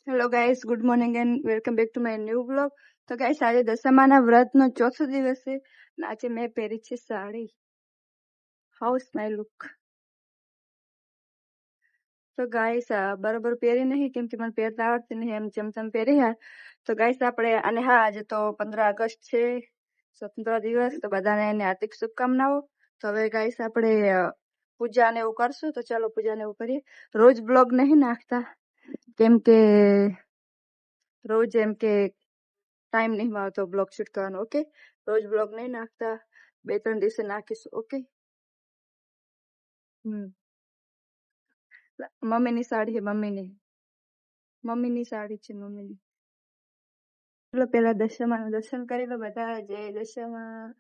Hello guys, good morning and welcome back to my new blog. તો guys, આજે દસમાના વ્રતનો ચોથો દિવસ છે અને આજે મેં પહેરી છે સાડી. How's my look. તો ગાઈસ, બરોબર પહેરી નહીં કેમ કે મને પહેરતા આવડતી નહીં, એમ જેમ તેમ પહેરી યાર. તો ગાઈસ આપણે અને હા, આજે તો 15 ઓગસ્ટ છે, સ્વતંત્ર દિવસ. તો બધાને એની હાર્દિક શુભકામનાઓ. તો હવે ગાઈસ આપણે પૂજા ને એવું કરશું. તો ચાલો પૂજા ને એવું કરીએ. રોજ બ્લોગ નહીં નાખતા કેમ કે રોજ એમ કે ટાઈમ નહીં મળતો બ્લોગ શૂટ કરવાનો. ઓકે, રોજ બ્લોગ નહીં નાખતા, 2-3 દિવસે નાખીશું. ઓકે. મમ્મીની સાડી છે, મમ્મીની સાડી છે મમ્મીની. ચલો પેલા દશામાનું દર્શન કરી લો બધા. જય દશામાં.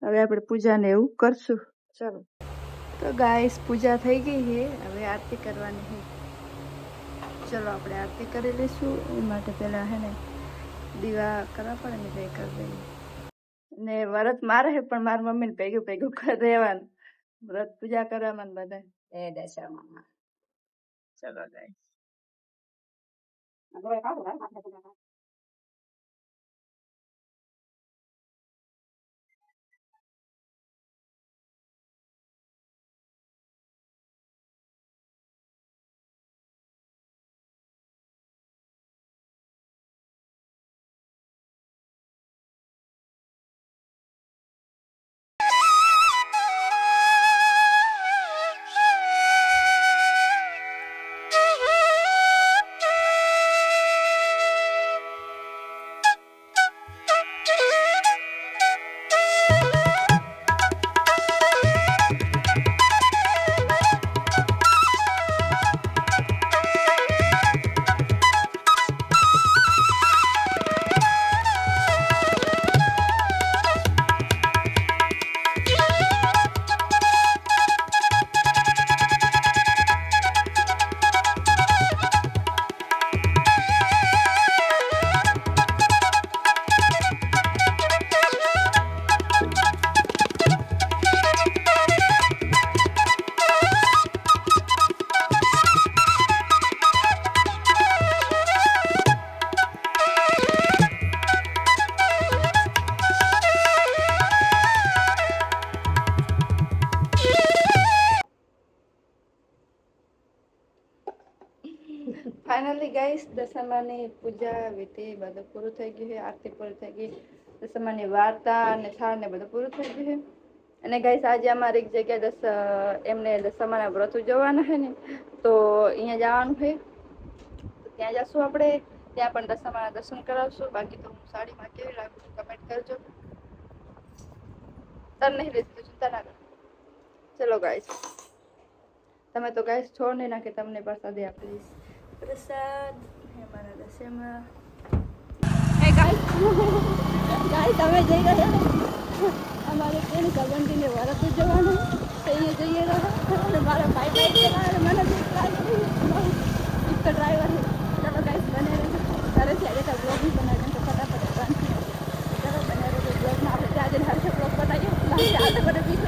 હવે આપણે પૂજા ને એવું કરશું. ચલો. તો ગાઈસ, પૂજા થઈ ગઈ છે, હવે આરતી કરવાની છે. ચલો આપણે આરતી કરી લઈશું. એ માટે પેલા હે ને દીવા કરવા પડે ને, કઈ કરી દઈએ. ને વ્રત મારે છે પણ મારી મમ્મીને ભેગું ભેગું કરી દેવાનું. વ્રત પૂજા કરવામાં બધા એ દશામાં. ચલો ગાઈસ. ફાઇનલી ગાઈસ, દશામાની પૂજા વિધિ બધું પૂરું થઈ ગયું છે. આરતી પૂરી થઈ ગઈ, દશામાની વાર્તા અને થાળ ને બધું પૂરું થઈ ગયું છે. અને ગાઈસ, આજે અમારી એક જગ્યા એમને દશામાના વ્રત ઉજવવાના છે ને, તો અહીંયા જવાનું છે. ત્યાં જશું આપણે. ત્યાં પણ દશામાના દર્શન કરાવશું. બાકી તો હું સાડીમાં કેવી લાગુ છું કમેન્ટ કરજો. તર નહીં લેતી ચિંતા ના કર. ચલો ગાઈસ, તમે તો ગાઈસ છોડ નહીં નાખે, તમને પ્રસાદ આપીશ. પ્રસાદ અમારા દશામાં. હે ગાઈસ, તમે જઈ રહ્યા અમારે ટ્રેન સંબંધીને વરત ઉજવવાનું તો અહીંયા જઈએ રહ્યા. અને મારા ભાઈ ચલાવે, મને એક ડ્રાઈવર છે. ચલો ગાઈસ, બને રહે તારે છે આજે તો બ્લોગ નહીં બનાવે તો ફટાફટ ચલો બને રહે બ્લોગમાં. આપણે આજે હર્ષ બ્લોગ बताइए आज बड़े बीच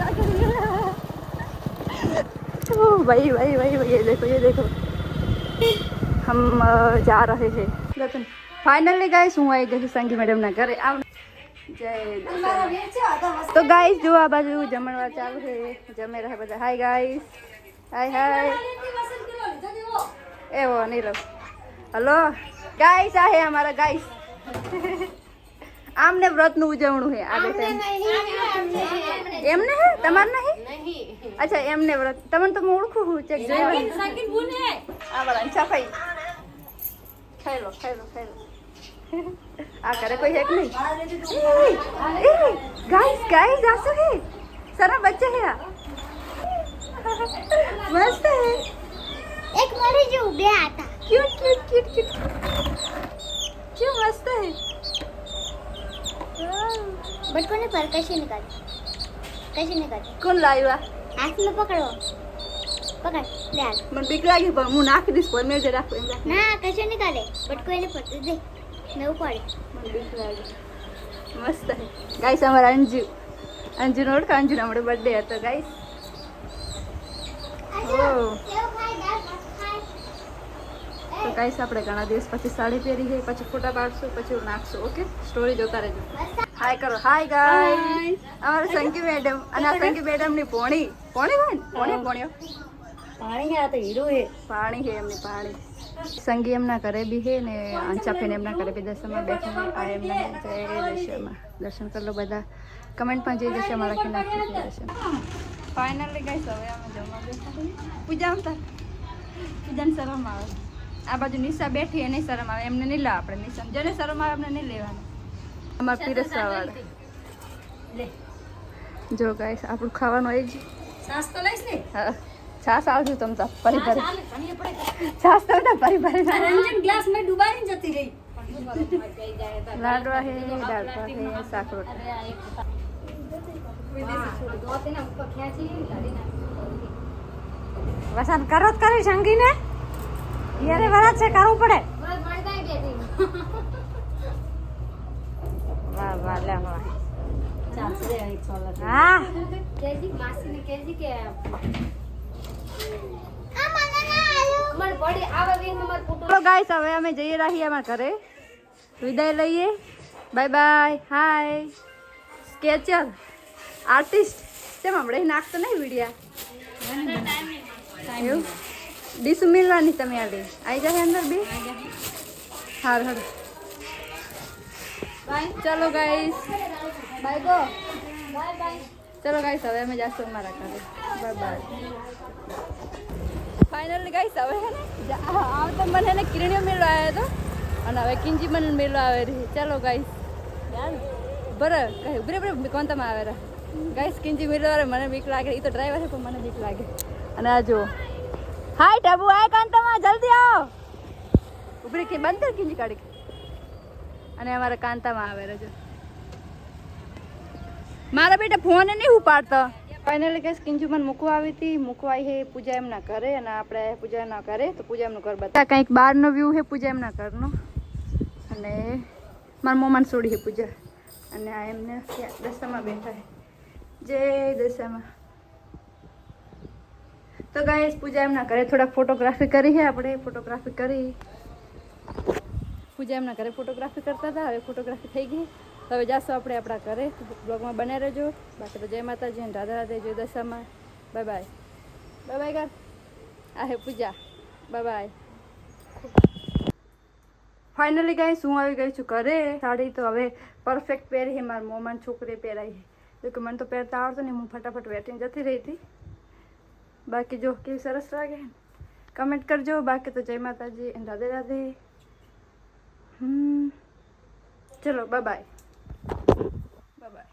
भाई भाई भाई भाई ये देखो हम जा रहे हैं. फाइनली गाइस, હું આવી ગઈ સંગી મેડમ ના ઘરે. જય. તો ગાઈસ, જો આ બાજુ જમણવાર ચાલુ છે, જમે રહે બધા. હાય ગાઈસ, હાય હાય. એવો નીરવ. હલો ગાઈસ, આ હે અમારા ગાઈસ. આમને વ્રતનું ઉજવણું છે આ બેટા. એમને હે તમાર નહીં? અચ્છા, એમને વ્રત. તમને તો હું ઓળખું છું. ચેક જોઈ આ વાળા સફાઈ. ખાઈ લો ખાઈ લો ખાઈ લો. આ કરે કોઈ હેક નહીં. ગાઈસ ગાઈસ આસો હે સારા બચ્ચે હે. મસ્ત હે. एक मरी जो बे आता क्यूट क्यूट क्यूट क्यूट. क्यों मस्त है. बट कोने पर कैसे निकाल कौन लाया? हाथ में पकड़ो पकड़ ले आ मन बीक लागी पण હું નાખી દઈશ પર મેં જરા રાખો એમ રાખ. ना कैसे निकाले बट कोई नहीं पड़ते दे मैं ऊपर મને બીક લાગી. મસ્ત હે ગાઈસ. અમારા અંજુ ઓળખો? અંજુનો હમણાં બર્થડે હતો ગાઈસ. ઓ તો ગાઈસ આપણે ઘણા દિવસ પછી સાડી પહેરી છે, પછી ફોટા પાડશું, પછી નાખશું. ઓકે, સ્ટોરી જોતા રહેજો. હાય કરો. હાય ગાઈસ, અમારે સંગી મેડમ અને આ સંગી મેડમ ની પોણી હોય ને, પોણીઓ પાણી હે, આ તો હીરો હે. પાણી છે એમની પાણી. સંગી એમના ઘરે બી છે ને અંચાફેન એમના ઘરે બી દશામાં બેઠા છે. આ એમના જય દશામાં દર્શન કરી લો બધા. કમેન્ટમાં જય દશામાં લખી નાખજો જય દશામાં. ફાઇનલી ગાઈસ હવે અમે જમવા બેઠા છીએ. પૂજાને શરમ આવે. આ બાજુ નિશા બેઠી એને શરમ આવે, એમને નહીં લાવ. આપણે નિશા જેને શરમ આવે એમને નહીં લેવાનું. અમારે પીરસવા વાળા જો ગાઈસ આપણું ખાવાનું એ જ. સાસ તો લઈશ ને. હા, છાસ આવજો તમ તો ફરી છાસ તો ના ફરી રંજન ગ્લાસ में डुबारी जती रही. લાડવા હે, દાળ ભાત હે, શાક રોટલી. વસંત કરો જ કરી સંગી ને યારે વરસ છે કરવું પડે. વાહ વાહ લે વાહ. હા કેજી માસી ને કેજી કે આ મને ના આયો મન પડી આવે વીર મર ફોટો. ચલો ગાઈસ હવે અમે જઈ રહ્યા અમારા ઘરે. વિદાય લઈએ. Bye bye. Hi sketcher artist. કેમ હમણાં નાખતો નહીં વિડીયા એવું ડીશ મિલવાની તમે આલી આવી જાય અંદર બી. હાર હાર ચલો ગાઈસ બાય ગો. ચલો ગાઈસ હવે અમે જાશું અમારા ઘરે. By bye. ફાઇનલી ગાઈસ હવે હે ને આવતો મને એને કિરણીઓ મેળવા આવ્યો હતો અને હવે કિંજી મને મેળવા આવે રહી. ચાલો ગાઈસ બરાબર કઈ ઉભરે ઉભરે કોણ તમે આવે રહ્યા ગાઈસ. કિંજી મેળવા મને બીક લાગે. એ તો ડ્રાઈવર છે પણ મને બીક લાગે. અને આ જો હાય ટાબુ આય કાંતામાં જલ્દી આવો. ઉભરે કે બંધ કર કિંજી કાઢી. અને અમારા કાંતામાં આવે રહેજો. મારા બેટા ફોન નહીં ઉપાડતો. ફાઇનલી કહીશ કિંજુ મને મૂકવા આવી હતી. મૂકવા આવી છે પૂજા એમના ઘરે અને આપણે પૂજા એમના ઘરે. તો પૂજા એમનું ઘર બતા કંઈક બહારનો વ્યૂ છે પૂજા એમના ઘરનો. અને મારા મોમાન છોડી છે પૂજા. અને આ એમને દશામાં બેઠા છે. જય દશામાં. તો ગાઈસ પૂજા એમના ઘરે થોડાક ફોટોગ્રાફી કરી છે આપણે. ફોટોગ્રાફી કરી પૂજા એમના ઘરે ફોટોગ્રાફી કરતા હતા. હવે ફોટોગ્રાફી થઈ ગઈ. હવે જાશું આપણે આપણા ઘરે. બ્લોગમાં બને રહેજો. બાકી તો જય માતાજી અને રાધા રાધે. જય દશામાં. Bye bye. બાય બાય કર. આ hey Pooja. Bye bye. Finally guys હું આવી ગઈ છું ઘરે. સાડી તો હવે પરફેક્ટ પહેરી છે. મારા મોમાન છોકરીએ પહેરાઈ છે. જો કે મને તો પહેરતા આવડતો નહીં. હું ફટાફટ વેટીને જતી રહી હતી. બાકી જો કેવી સરસ લાગે કમેન્ટ કરજો. બાકી તો જય માતાજી અને રાધે રાધે. ચલો બાય બાય. Bye bye.